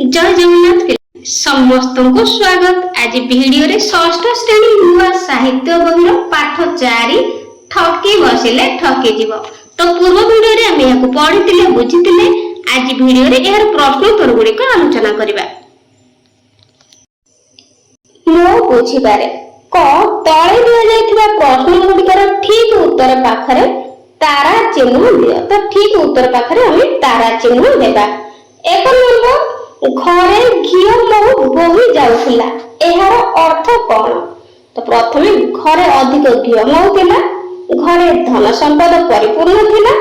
जय जगन्नाथ समस्त को स्वागत। आज वीडियो रे षष्ठ श्रेणी नुआ साहित्य बहिर पाठ 4 ठकी बसिले ठकी जीव। तो पूर्व वीडियो रे हम याको पढितिले बुझितिले। आज वीडियो रे एहर प्रश्न उत्तर गुडी को आलोचना करिबा। मो बुझिबारे क तळे दिया जायतिबा प्रश्न गुडीकर ठीक उत्तर पाखरे तारा चिन्ह दियो। तो ठीक उत्तर पाखरे हम तारा चिन्ह देबा। एक नंबर घरे घी महु बोही जाउथिला एहार अर्थ कोन? तो प्रथमे घरे अधिक घी महु थिला, घरे धन संपद परिपूर्ण थिला,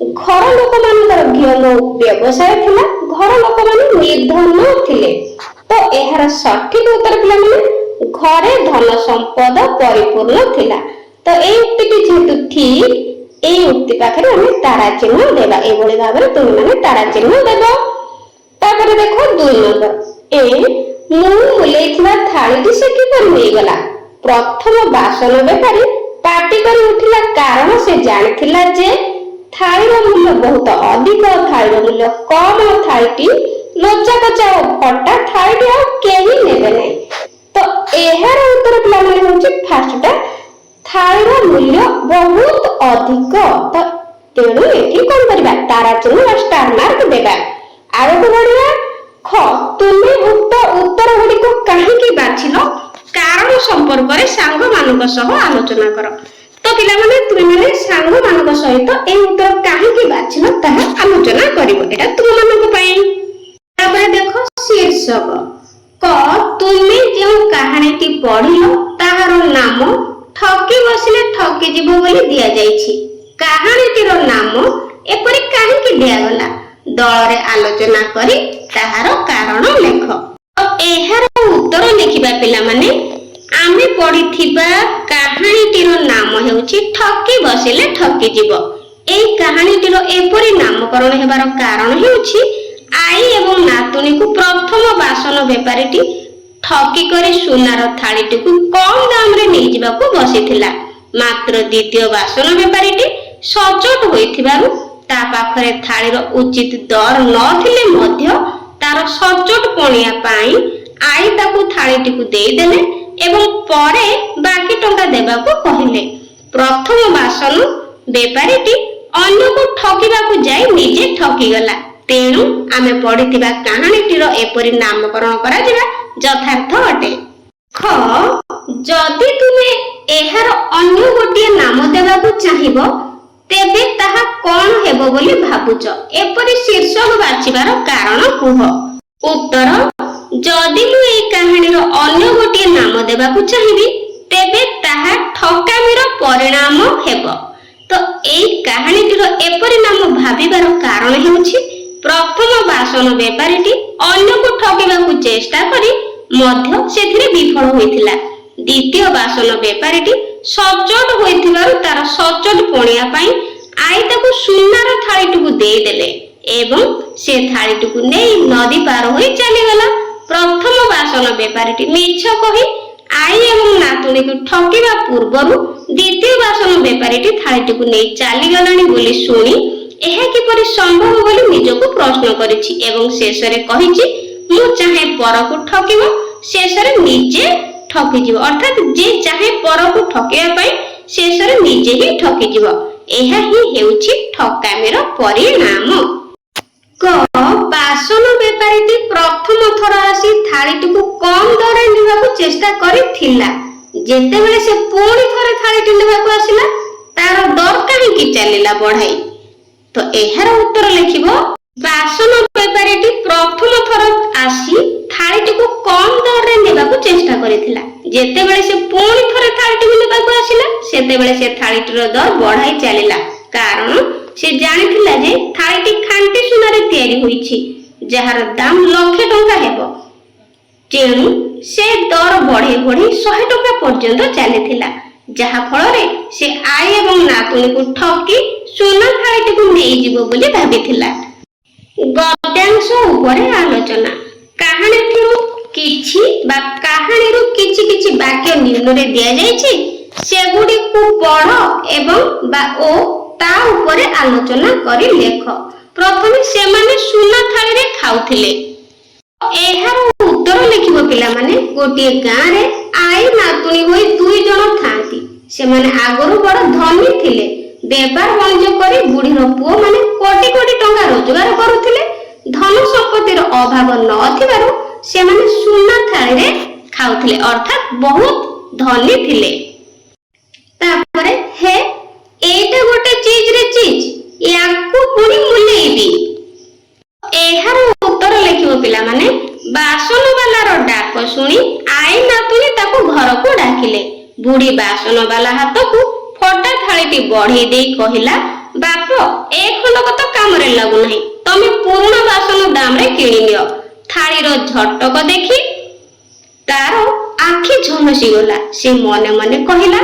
घर लोक मानकर घी महु व्यवसाय थिला, घर लोक माने निर्धन थिले। तो एहार सठिक उत्तर पिला माने घरे धन संपद परिपूर्ण थिला। तो ए उक्तिटी जेतु ठीक ए उक्ति पाखरे हम तारा चिन्ह देबा। ए भली भाबरे तुम माने तारा चिन्ह देबो। तापर देखो 2 नंबर ए मु मुलेइथिबा थाळीटी से किपर नै गला। प्रथम बासन बेपारी पार्टी करी उठिला कारण से जानिथिला जे थाळीर मूल्य बहुत अधिक, थाळीर मूल्य कम, थाळीटी लोचा कचा ओ फटा थाळीटी आ केही नेबे नै। तो एहार उत्तर पिला माने होछि फर्स्टटा थाळीर मूल्य बहुत अधिक। तो तेणु एठी कोन करबा तारा चिन्ह स्टार मार्क देबा। आगो बढ़िया ख तुमे उक्त उत्तर गुडी को काहे की बाछिलो कारण संपर्क रे सांग मानक सह आलोचना करो। तो पिला माने तुमे माने सांग मानक सहित ए उत्तर काहे की बाछिलो ताहा आलोचना करिवो। एटा तुम मानक पई। तापर देखो शीर्षक क तुमे जे कहानीटी पढिलो ताहार नाम ठकी बसिले ठकी जीवो बोली दिया जाईछि। कहानीटीर नाम एपरि काहे की दिया गला दल रे आलोचना करी ताहार कारण लेख। तो एहार उत्तर लिखिबा पिला माने आमे पढिथिबा कहानीटीर नाम हेउछि ठकी बसिले ठकी जीव। एई कहानीटीर एपरि नामकरण हेबार कारण हेउछि आई एवं नातुनी को प्रथम बासन बेपारीटी ठकी करी सुनार थाळीटी को कम दाम रे नै जिबाकू बसिथिला। मात्र द्वितीय बासन बेपारीटी सचोट होइथिबारु ता पाखरे थाळीर उचित दर नथिले मध्य तार सचोट पणिया पाई आई ताकू थाळीटी को देई देले एवं परे बाकी टंका देबाकू कहिले। प्रथम बासन बेपारीटी अन्य को ठकीबाकू जाई निजे ठकी गला। तेणु आमे पढिथिबा कहानीटीर एपरि नामकरण करा जिबा यथार्थ अटे। ख जदि तुमे एहार अन्य गोटिए नाम देबाकू चाहिबो तेबे ताहा कोन हेबो बोली भाबुच? एपरि शीर्षक बाछिबार कारण कुह। उत्तर जदि मु ए कहानीर अन्य गोटिए नाम देबाकू चाहिबी तेबे ताहा ठकामीर परिणाम हेबो। तो एई कहानीटीर एपरि नाम भाबिबार कारण हेउछि प्रथम बासन बेपारीटी अन्य को ठकीबाकू चेष्टा करी मध्य सेथिरे विफल होइथिला। द्वितीय बासन बेपारीटी सचोट होइथिबारु तार सचोट पणिया पाई आई ताकू सुनार थाळीटुकू देई देले एवं से थाळीटुकू नेई नदी पार होई चली गला। प्रथम बासन बेपारीटी मिछ कहि आई एवं नातुनी को ठकीबा पूर्वरु द्वितीय बासन बेपारीटी थाळीटुकू नेई चली गलानी बोली सुनी एहा किपरि संभव बोली निजको प्रश्न करिछि एवं शेषरे कहिछि मु चाहे परकु ठकीबो शेषरे निजे ठकी जीव। अर्थात जे चाहे परकु ठकिया पाई शेषरे निजे ही ठकी जीव। एहा ही हेउछि ठकामीर परिणाम। क बासन बेपारीटी प्रथम थर आसी थाळीटीकू कम दरे निबाकू चेष्टा करिथिला। जेतेबेले से पुणी थरे थाळीटी निबाकू आसिला तार दर काहेकि चलिला बढाई। तो एहार उत्तर लिखिबो बासन बेपारीटी प्रथम थर आसी थाळीटीकू कम दरे निबाकू चेष्टा करिथिला। जेतेबेले से पुणी थरे थाळीटी निबाकू आसिला सेतेबेले से थाळीटीर दर बढाई चलिला। कारण से जानिथिला जे थाळीटी खांटी सुनारे तयारी होईछि जहार दाम लाख टंका हेबो। तेणु से दर बढ़े बढ़े 100 टंका पर्यंत चलिथिला जहा फଳରେ से आई एवं नातुनी को ठकी सुना थाळीटी को नै जिवो बोली भाबिथिला। गद्यांश उपरे आलोचना कहानीठिरु किछि बा कहानीरु किछि किछि वाक्य निम्न रे दिया जायछि सेगुडी को पढ़ एवं बा ओ ता उपरे आलोचना करी लेख। प्रथमे से माने सुना थाली रे खाउथिले ଏହାର ଉତ୍ତର ଲେଖିବ ପିଲାମାନେ। ଗୋଟିଏ ଗାଁରେ ଆଈ ନାତୁଣୀ ହୋଇ 2 ଜଣ ଥାନ୍ତି। ସେମାନେ ଆଗରୁ ବଡ଼ ଧନୀ ଥିଲେ। ବେପାର ବାଣିଜ୍ୟ କରି ବୁଢ଼ୀର ପୁଅ ମାନେ କୋଟି କୋଟି ଟଙ୍କା ରୋଜଗାର କରୁଥିଲେ। ଧନ ସମ୍ପତ୍ତିର ଅଭାବ ନଥିବାରୁ ସେମାନେ ସୁନା ଥାଳିରେ ଖାଉଥିଲେ, ଅର୍ଥାତ୍ ବହୁତ ଧନୀ ଥିଲେ। ତାପରେ ହେ ଏଇଟା ଗୋଟେ ଚିଜରେ ଚିଜ, ୟାକୁ ପୁଣି ମୁଲେଇବି। ଏହାର ଉତ୍ତର ଲେଖିବ ପିଲାମାନେ। ବାସନ ବାଲାର ଡାକ ଶୁଣି ଆଈ ନାତୁଣୀ ତାକୁ ଘରକୁ ଡାକିଲେ। ବୁଢ଼ୀ ବାସନ ବାଲା ହାତକୁ ଫଟା ଥାଳିଟି ବଢେଇ ଦେଇ କହିଲା, ବାପ ଏ ଖଣ୍ଡକ ତ କାମରେ ଲାଗୁନାହିଁ, ତମେ ପୁରୁଣା ବାସନ ଦାମରେ କିଣିନିଅ। ଥାଳିର ଝଟକ ଦେଖି ତାର ଆଖି ଝଲସି ଗଲା। ସେ ମନେ ମନେ କହିଲା,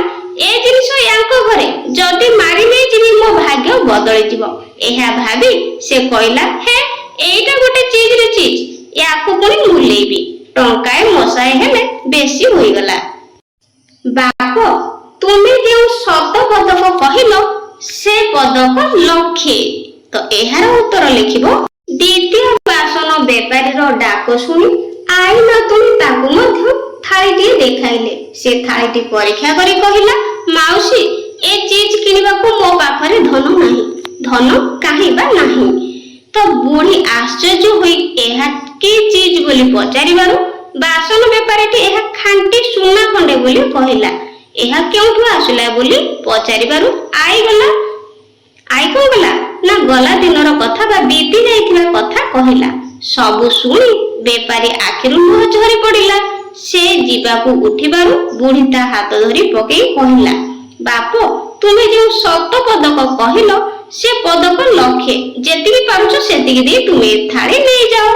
ଏ ଜିନିଷ ୟାଙ୍କ ଘରେ, ଯଦି ମାରି ନେଇଯିବି ମୋ ଭାଗ୍ୟ ବଦଳିଯିବ। ଏହା ଭାବି ସେ କହିଲା, ହେ ଏଇଟା ଗୋଟେ ଚିଜରେ ଚିଜ, ୟାକୁ ପୁଣି ମୁଲେଇବି। ଟଙ୍କାଏ ମଶାଏ ହେଲେ ବେଶୀ ହୋଇଗଲା। ବାପ ତୁମେ ଯେଉଁ ଶତ ପଦକ କହିଲ ସେ ପଦକ ଲକ୍ଷେ। ତ ଏହାର ଉତ୍ତର ଲେଖିବ। ଦ୍ୱିତୀୟ ବାସନ ବେପାରୀର ଡାକ ଶୁଣି ଆଈ ନାତୁଣୀ ତାକୁ ମଧ୍ୟ ଥାଳିଟିଏ ଦେଖାଇଲେ। ସେ ଥାଳିଟି ପରୀକ୍ଷା କରି କହିଲା, ମାଉସୀ ଏ ଚିଜ କିଣିବାକୁ ମୋ ପାଖରେ ଧନ ନାହିଁ। ଧନ କାହିଁ ବା ନାହିଁ? ତ ବୁଢ଼ୀ ଆଶ୍ଚର୍ଯ୍ୟ ହୋଇ ଏହା କି ଚିଜ ବୋଲି ପଚାରିବାରୁ ବାସନ ବେପାରୀଟି ଏହା ଖାଣ୍ଟି ସୁନା ଖଣ୍ଡେ ବୋଲି କହିଲା। ଏହା କେଉଁଠୁ ଆସିଲା ବୋଲି ପଚାରିବାରୁ ଆଈ କଣ ଗଲା ନା ଗଲା ଦିନର କଥା ବା ବିତି ଯାଇଥିବା କଥା କହିଲା। ସବୁ ଶୁଣି ବେପାରୀ ଆଖିରୁ ଲୁହ ଝରି ପଡିଲା। ସେ ଯିବାକୁ ଉଠିବାରୁ ବୁଢ଼ୀ ତା ହାତ ଧରି ପକେଇ କହିଲା, ବାପ ତୁମେ ଯେଉଁ ଶତ ପଦକ କହିଲ ସେ ପଦକ ଲକ୍ଷେ। ଯେତିକି ପାରୁଛ ସେତିକି ଦେଇ ତୁମେ ଥାଳି ନେଇଯାଅ।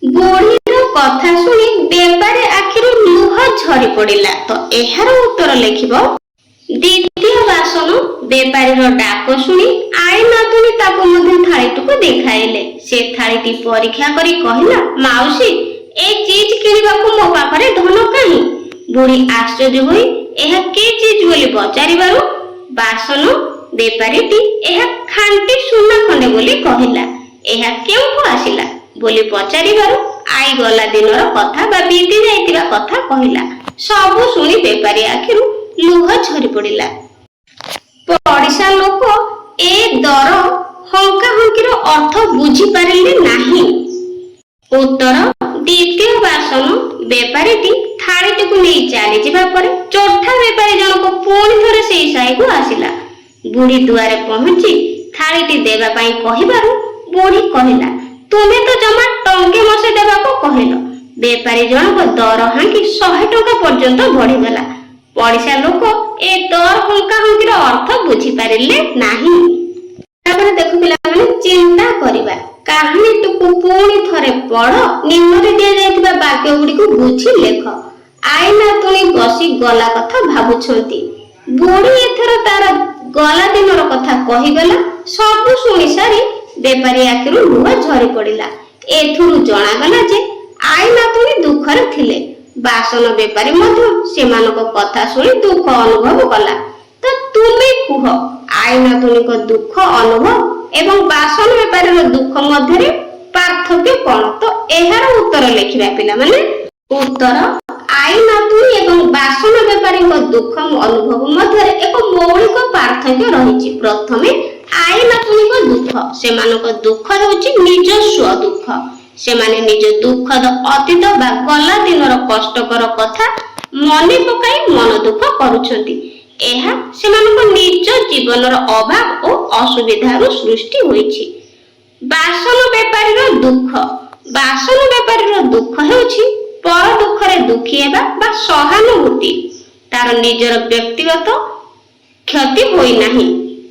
ବୁଢ଼ୀର କଥା ଶୁଣି ବେପାରୀ ଆଖିରୁ ଲୁହ ଝରି ପଡିଲା। ତ ଏହାର ଉତ୍ତର ଲେଖିବ। ଦ୍ୱିତୀୟ ବାସନ ବେପାରୀର ଡାକ ଶୁଣି ଆଈ ନାତୁଣୀ ତାକୁ ମଧ୍ୟ ଥାଳିଟିକୁ ଦେଖାଇଲେ। ସେ ଥାଳିଟି ପରୀକ୍ଷା କରି କହିଲା, ମାଉସୀ ଏ ଚିଜ କିଣିବାକୁ ମୋ ପାଖରେ ଧନ କାହିଁ? ବୁଢ଼ୀ ଆଶ୍ଚର୍ଯ୍ୟ ହୋଇ ଏହା କି ଚିଜ ବୋଲି ପଚାରିବାରୁ ବାସନ ବେପାରୀଟି ଏହା ଖାଣ୍ଟି ସୁନା ଖଣ୍ଡେ ବୋଲି କହିଲା। ଏହା କେଉଁଠୁ ଆସିଲା ବୋଲି ପଚାରିବାରୁ ଆଈ ଗଲା ଦିନର କଥା ବା ବିତି ଯାଇଥିବା କଥା କହିଲା। ସବୁ ଶୁଣି ବେପାରୀ ଆଖିରୁ ଲୁହ ଝରି ପଡିଲା। ପଡ଼ିଶା ଲୋକ ଏ ଦର ହଙ୍କା ହଙ୍କିର ଅର୍ଥ ବୁଝିପାରିଲେ ନାହିଁ। ଉତ୍ତର। ଦ୍ୱିତୀୟ ବାସନ ବେପାରୀଟି ଥାଳିଟିକୁ ନେଇ ଚାଲିଯିବା ପରେ ଚୋଠା ବେପାରୀ ଜଣକ ପୁଣି ଥରେ ସେଇ ସାହିକୁ ଆସିଲା। ବୁଢ଼ୀ ଦୁଆରେ ପହଞ୍ଚି ଥାଳିଟି ଦେବା ପାଇଁ କହିବାରୁ ବୁଢ଼ୀ କହିଲା, ତୁମେ ତ ଜମା ଟଙ୍କେ ମସେ ଦେବାକୁ କହିଲ। ବେପାରୀ ଜଣକ ଦର ହାଙ୍କି 100 ଟଙ୍କା ପର୍ଯ୍ୟନ୍ତ ବଢିଗଲା। ପଡ଼ିଶା ଲୋକ ଏ ଦର ହଙ୍କା ହଙ୍କିର ଅର୍ଥ ବୁଝିପାରିଲେ ନାହିଁ। ତାପରେ ଦେଖୁ ପିଲାମାନେ, ଚିନ୍ତା କରିବା। କାହାଣୀଟିକୁ ପୁଣି ଥରେ ପଢ। ନିମ୍ନରେ ଦିଆଯାଇଥିବା ବାକ୍ୟ ଗୁଡ଼ିକୁ ବୁଝି ଲେଖ। ଆଈ ନାତୁଣୀ ବସି ଗଲା କଥା ଭାବୁଛନ୍ତି। ବୁଢ଼ୀ ଏଥର ତାର ଗଲା ଦିନର କଥା କହିଗଲା। ସବୁ ଶୁଣି ସାରି ବେପାରୀ ଆଖିରୁ ଲୁହ ଝରି ପଡିଲା। ଏଥିରୁ ଜଣାଗଲା ଯେ ଆଈ ନାତୁଣୀ ଦୁଃଖରେ ଥିଲେ। ବାସନ ବେପାରୀ ମଧ୍ୟ ସେମାନଙ୍କ କଥା ଶୁଣି ଦୁଃଖ ଅନୁଭବ କଲା। ତ ତୁମେ କୁହ, ଆଈ ନାତୁଣୀଙ୍କ ଦୁଃଖ ଅନୁଭବ ଏବଂ ବାସନ ବେପାରୀର ଦୁଃଖ ମଧ୍ୟରେ ପାର୍ଥକ୍ୟ କଣ? ତ ଏହାର ଉତ୍ତର ଲେଖିବା ପିଲାମାନେ। ଉତ୍ତର। ଆଈ ନାତୁଣୀ ଏବଂ ବାସନ ବେପାରୀଙ୍କ ଦୁଃଖ ଅନୁଭବ ମଧ୍ୟରେ ଏକ ମୌଳିକ ପାର୍ଥକ୍ୟ ରହିଛି। ପ୍ରଥମେ ଆଈ ନାତୁଣୀଙ୍କ ଦୁଃଖ। ସେମାନଙ୍କ ଦୁଃଖ ହେଉଛି ନିଜସ୍ୱ ଦୁଃଖ। ସେମାନେ ନିଜ ଦୁଃଖଦ ଅତୀତ ବା ଗଲା ଦିନର କଷ୍ଟକର କଥା ମନେ ପକାଇ ମନ ଦୁଃଖ କରୁଛନ୍ତି। ଏହା ସେମାନଙ୍କ ନିଜ ଜୀବନର ଅଭାବ ଓ ଅସୁବିଧାରୁ ସୃଷ୍ଟି ହୋଇଛି। ବାସନ ବେପାରୀର ଦୁଃଖ। ବାସନ ବେପାରୀର ଦୁଃଖ ହେଉଛି ପର ଦୁଃଖରେ ଦୁଃଖୀ ହେବା ବା ସହାନୁଭୂତି। ତାର ନିଜର ବ୍ୟକ୍ତିଗତ କ୍ଷତି ହୋଇନାହିଁ,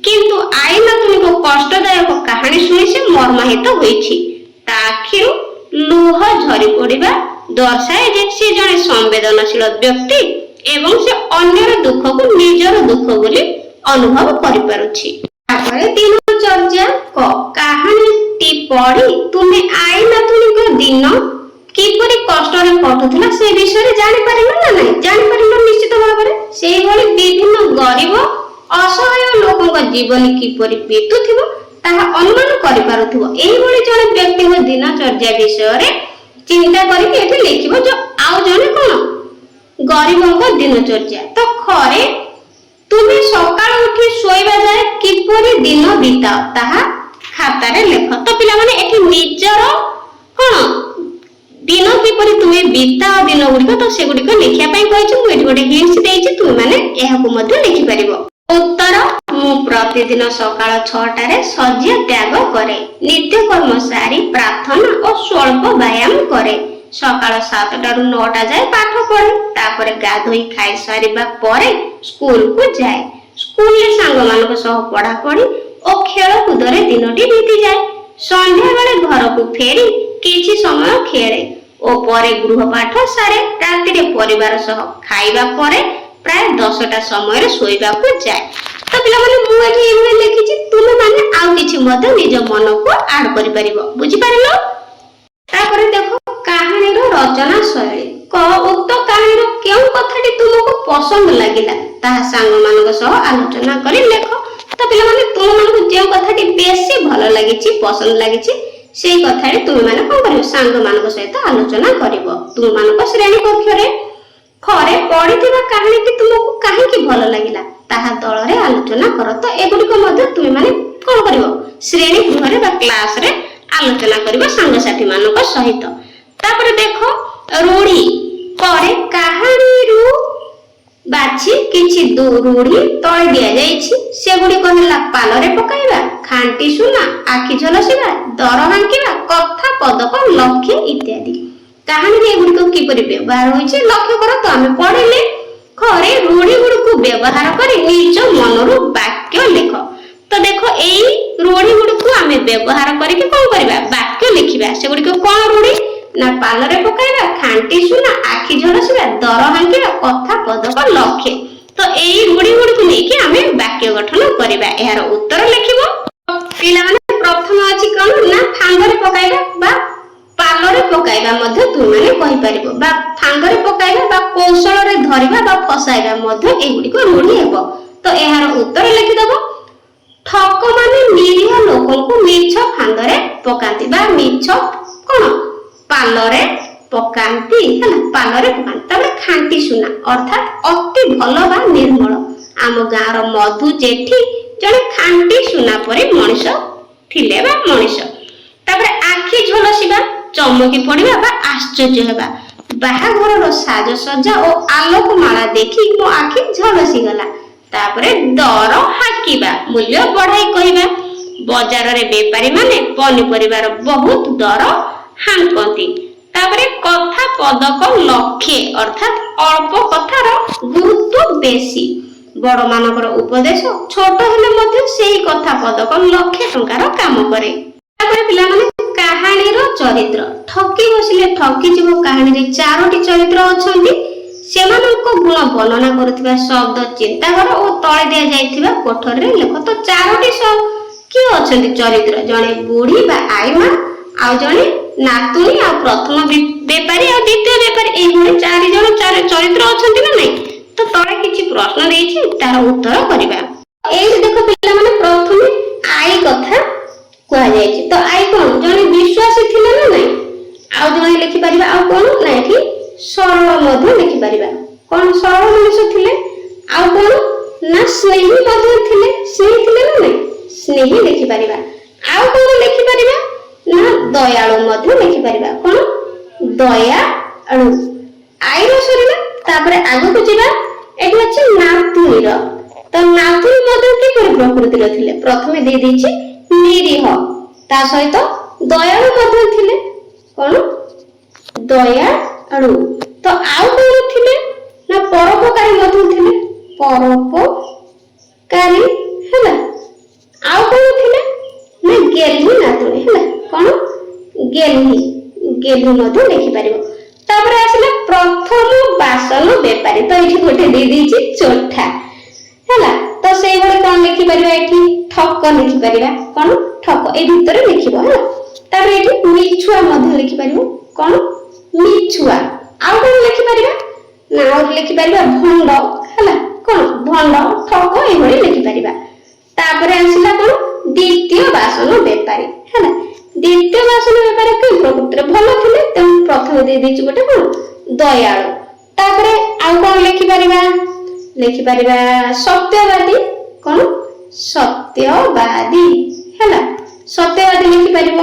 କିନ୍ତୁ ଆଈ ନାତୁଣୀଙ୍କ କଷ୍ଟଦାୟକ କାହାଣୀ ଶୁଣି ସେ ମର୍ମାହିତ ହୋଇଛି। ତା ଆଖିରୁ ଲୁହ ଝରି ପଡିବା ଦର୍ଶାଏ ଯେ ସେ ଜଣେ ସମ୍ବେଦନଶୀଳ ବ୍ୟକ୍ତି ଏବଂ ସେ ଅନ୍ୟର ଦୁଃଖକୁ ନିଜର ଦୁଃଖ ବୋଲି ଅନୁଭବ କରିପାରୁଛି। ତାପରେ ଦିନଚର୍ଯ୍ୟା କ। କାହାଣୀଟି ପଢି ତୁମେ ଆଈ ନାତୁଣୀଙ୍କ ଦିନ କିପରି କଷ୍ଟରେ କଟୁଥିଲା ସେ ବିଷୟରେ ଜାଣିପାରିଲ ନା ନାହିଁ? ଜାଣିପାରିଲ ନିଶ୍ଚିତ ଭାବରେ। ସେଇଭଳି ବିଭିନ୍ନ ଗରିବ ଅସହାୟ ଲୋକଙ୍କ ଜୀବନ କିପରି ବିତୁଥିବ ତାହା ଅନୁମାନ କରିପାରୁଥିବ। ଏହିଭଳି ଜଣେ ବ୍ୟକ୍ତିଙ୍କ ଦିନଚର୍ଯ୍ୟା ବିଷୟରେ चिंता करके एठी लिखिबो जो आउ जने कोन गरीबों दिनचर्या। तो घरे तुम्हें सकाळ उठी शोइबा जाए किपरि दिन बिताओ ताहा खातारे लेख। तो पिला माने एठी निजर कोन दिन किपरि तुम्हें बिताओ दिन गुडिक तो से गुडिक लिखिया पई कहिछु। मु एठी गोटे हिंट्स देइछि, तुम माने एहाकु मध्ये लिखि परिबो। उत्तर मु प्रतिदिन सकाळ 6टा रे शय्या त्याग करे, नित्यकर्म सारी प्रार्थना और स्वल्प व्यायाम करे, सकाळ 7टा रु 9टा जाए पाठ पढे, तापर गाधोई खाई सारिबा परे स्कूल को जाए। स्कूल ले सांग मानक सह पढ़ा पढ़ी और खेल कूद रे दिनटी बीती जाए। संध्या बेले घर को फेरी किछि समय खेले और परे गृह पाठ सारे, राति रे परिवार सह खाइबा परे प्राय 10टा समय रे सोइबा को जाए। तो पिला माने मु एठी एमे लिखिछि, तुमे माने आउ किछि मते निज मन को ऐड करि परिबो। बुझि पारिलो? तापर देखो कहानी रो रचना शैली। क उक्त कहानी रो केउ कथाटी तुमको पसंद लागिला ताहा सांग मानक सह आलोचना करि लेखो। तो पिला माने तुम मानक जे कथाटी बेसी भलो लागिछि, पसंद लागिछि, सेही कथाटी तुम माने कोन करियो सांग मानक सहित आलोचना करिवो। तुम मानक श्रेणी कक्ष रे घरे पढ़िथिबा कहानीटी तुमको काहेकि भलो लागिला ताहा दल रे आलोचना करो। तो एगुडी को मध्ये तुम माने कोन करिवो श्रेणी गृह रे बा क्लास रे आलोचना करिवो सांग साथी मानक सहित। तापर देखो रूढ़ी परे कहानी रु बाछि किछि रूढ़ी तळे दिया जाइछि। सेगुडी कहला पालरे पकाइबा, खांटी सुना, आखि झलसिबा, दर हांकिबा, कथा पदक, लक्ष्य इत्यादि। कहानी रे एगुडी को किपरि व्यवहार होइछि लक्ष्य करो। तो आमे पढिले घरे रूढ़ी गुडी को व्यवहार करी निज मनरु वाक्य लिख। तो देखो एई रूढ़ी गुडी को आमे व्यवहार करी के कोन करबा वाक्य लिखिबा। सेगुडी को कोन रूढ़ी ना पालरे पकाइबा, खांटी सुना, आखि झलसिबा, दर हांकिबा, कथा पदक, लक्ष्य। तो एई रूढ़ी गुडी को लेके आमे वाक्य गठन करबा। एहार उत्तर लिखिबो। पिला माने प्रथम अछि कोन ना फांगरे पकाइबा बा पालरे पकाइबा मध्ये तुम माने कहि परिबो, बा फांगरे पकाइबा बा कौशल रे धरिबा बा फसाइबा मध्ये एगुडी को रूढ़ी हेबो। तो एहार उत्तर लिखि दबो। ठक माने निरीह लोकन को मिछ फांगरे पकांती बा मिछ कोन पालरे पकांती हैला, पालरे पकांती। तबे खांटी सुना अर्थात अति भलो बा निर्मल। आम गाँर मधु जेठी जने खांटी सुना परे मनुष्य थिले बा मनुष्य। तबे आखि झलसिबा चमकी पड़िबा बा आश्चर्य हेबा। बाहाघरर साजसज्जा और आलोक माला देखि मो आखि झलसी गला। तापरे दर हाकिबा मूल्य बढ़ाई कहिबा। बाजार रे बेपारी माने पनिपरिबार बहुत दर हांकती। तापरे कथा पदक लक्ष्य अर्थात अल्प कथार गुरुत्व बेसी। बड़ मानकर उपदेश छोट हेले मध्ये सेही कथा पदक लक्ष्य टंकार काम करे। तापरे पिला माने कहानी रो चरित्र ठकी बसिले ठकी जीव। कहानी रे 4टी चरित्र अछंती। सेमानक गुण वर्णना करुथिबा शब्द चिंता कर और तळे दिया जाइथिबा कोठर रे लेख। तो 4टी के अछंती चरित्र, जणे बूढ़ी बा आईमा, आ जणे नातुनी, आ प्रथम बेपारी आ द्वितीय बेपारी। एही भଳି 4 जण 4 चरित्र अछंती ना नै। तो तळे किछि प्रश्न देइछि तार उत्तर करिबा। एही देखो पिला माने प्रथमे आई कथा कहा जाइछि। तो आई कोन जणे विश्वासी थिले ना नै। आ जणे लिखि परिबा आ कोन ना एठी सरल मध्ये लिखि परिबा। कोन सरल मनुष्य थिले। आ कोन ना स्नेही मध्ये थिले। स्नेही थिले ना नै, स्नेही लिखि परिबा। आ कोन लिखि परिबा ना दयाळु मध्ये लिखि परिबा। कोन दयाळु। आई रो सरिला। तापरे आगु को जिबा। एठी अछि नातुनी रो। तो नातुनी मध्ये कि प्रकृति रो थिले। प्रथमे दे दैछि निरीह, ता सहित दयाळु मध्ये थिले। कोन दयाळु। तो आउ कोन थिले ना परोपकारी मध्ये थिले। परोपकारी हैला। आउ कोन थिले ना गेल्ही नातुनी हैला। कोन गेल्ही, गेल्ही मध्ये लिखि परिबो। तापर आसिला प्रथम बासन बेपारी। तो एठी गोटे दे दैछि चोठा हैला। तो सेही भଳି कोन लिखि परिबा एठी ठक लिखि परिबा। कोन ठक ए भितरे लिखिबो हैला। तापर एठी मिछुआ मध्ये लिखि परिबो। कोन मिछुआ। आउ कोन लिखि परिबा ना और लिखि परिबा भंड हैला। कोन भंड ठक ए भଳି लिखि परिबा। तापर आसिला कोन द्वितीय बासन बेपारी हैला। द्वितीय बासन बेपारी के प्रकृति भलो थिले। त ମୁଁ ଦେଇ ଦେଇଛି ଗୋଟେ କଣ ଦୟାଳୁ। ତାପରେ ଆଉ କଣ ଲେଖିପାରିବା? ଲେଖିପାରିବା ସତ୍ୟବାଦୀ। କଣ? ସତ୍ୟବାଦୀ ହେଲା, ସତ୍ୟବାଦୀ ଲେଖିପାରିବ।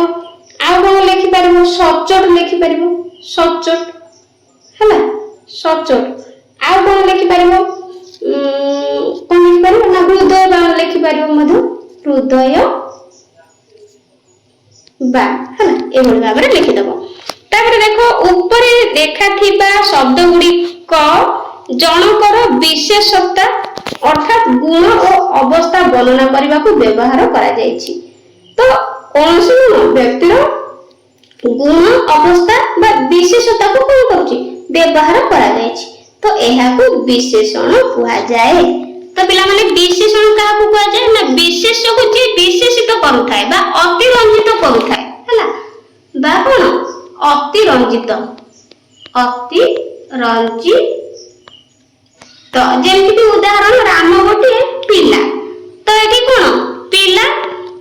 ଆଉ କଣ ଲେଖିପାରିବ? ସଚ୍ଚୋଟ ଲେଖିପାରିବ, ସଚ୍ଚୋଟ ହେଲା, ସଚ୍ଚୋଟ। ଆଉ କଣ ଲେଖିପାରିବ? କଣ ଲେଖିପାରିବ ନା ହୃଦୟବାନ ଲେଖିପାରିବ ମଧ୍ୟ, ହୃଦୟବାନ ହେଲା, ଏଭଳି ଭାବରେ ଲେଖିଦବ। ତାପରେ ଦେଖ ଉପରେ ଲେଖାଥିବା ଶବ୍ଦ ଗୁଡିକ ଜଣଙ୍କର ବିଶେଷତା ଅର୍ଥାତ୍ ଗୁଣ ଓ ଅବସ୍ଥା ବର୍ଣ୍ଣନା କରିବାକୁ ବ୍ୟବହାର କରାଯାଇଛି। ତ କୌଣସି ବ୍ୟକ୍ତିର ଗୁଣ ଅବସ୍ଥା ବା ବିଶେଷତାକୁ କଣ କରୁଛି? ବ୍ୟବହାର କରାଯାଇଛି। ତ ଏହାକୁ ବିଶେଷଣ କୁହାଯାଏ। ତ ପିଲାମାନେ ବିଶେଷଣ କାହାକୁ କୁହାଯାଏ? ନା ବିଶେଷକୁ ଯିଏ ବିଶେଷିତ କରୁଥାଏ ବା ଅତିରଞ୍ଜିତ କରୁଥାଏ ହେଲା, ବା କଣ ଅତିରଞ୍ଜିତ, ଅତିରଞ୍ଜିତ। ଯେମିତି ଉଦାହରଣ ରାମ ଗୋଟିଏ ପିଲା। ତ ଏଠି କଣ ପିଲା?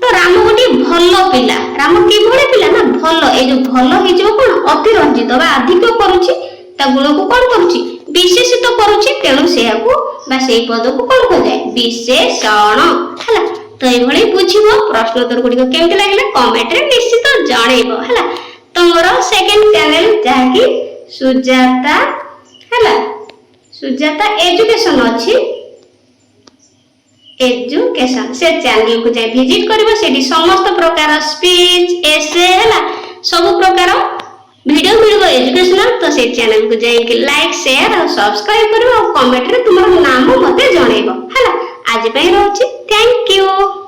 ତ ରାମ ଗୋଟିଏ ଭଲ ପିଲା। ରାମ କିଭଳି ପିଲା? ନା ଭଲ। ଏଇ ଯୋଉ ଭଲ ହେଇଯିବ କଣ ଅତିରଞ୍ଜିତ ବା ଅଧିକ କରୁଛି, ତା ଗୁଣକୁ କଣ କରୁଛି? ବିଶେଷିତ କରୁଛି। ତେଣୁ ସେଇଆକୁ ବା ସେଇ ପଦକୁ କଣ କୁହାଯାଏ? ବିଶେଷଣ ହେଲା। ତ ଏଇଭଳି ବୁଝିବ। ପ୍ରଶ୍ନ ଉତ୍ତର ଗୁଡିକ କେମିତି ଲାଗିଲା କମେଣ୍ଟରେ ନିଶ୍ଚିତ ଜଣେଇବ ହେଲା। ତ ମୋର ସେକେଣ୍ଡ ଚ୍ୟାନେଲ ଯାହାକି ସୁଜାତା ହେଲା, ସୁଜାତା ଏଜୁକେସନ ଅଛି, ଏଜୁକେସନ, ସେ ଚ୍ୟାନେଲକୁ ଯାଇ ଭିଜିଟ କରିବ। ସେଠି ସମସ୍ତ ପ୍ରକାର ସ୍ପିଚ, ଏସେ ହେଲା, ସବୁ ପ୍ରକାର ଭିडियो ମିଳିବ ଏଜୁକେସନାଲ। ତ ସେ ଚ୍ୟାନେଲକୁ ଯାଇକି ଲାଇକ୍, ସେୟାର ଆଉ ସବସ୍କ୍ରାଇବ କରିବ ଆଉ କମେଣ୍ଟରେ ତୁମର ନାମ ମତେ ଜଣେଇବ ହେଲା। ଆଜି ପାଇଁ ରହୁଛି, ଥ୍ୟାଙ୍କ ୟୁ।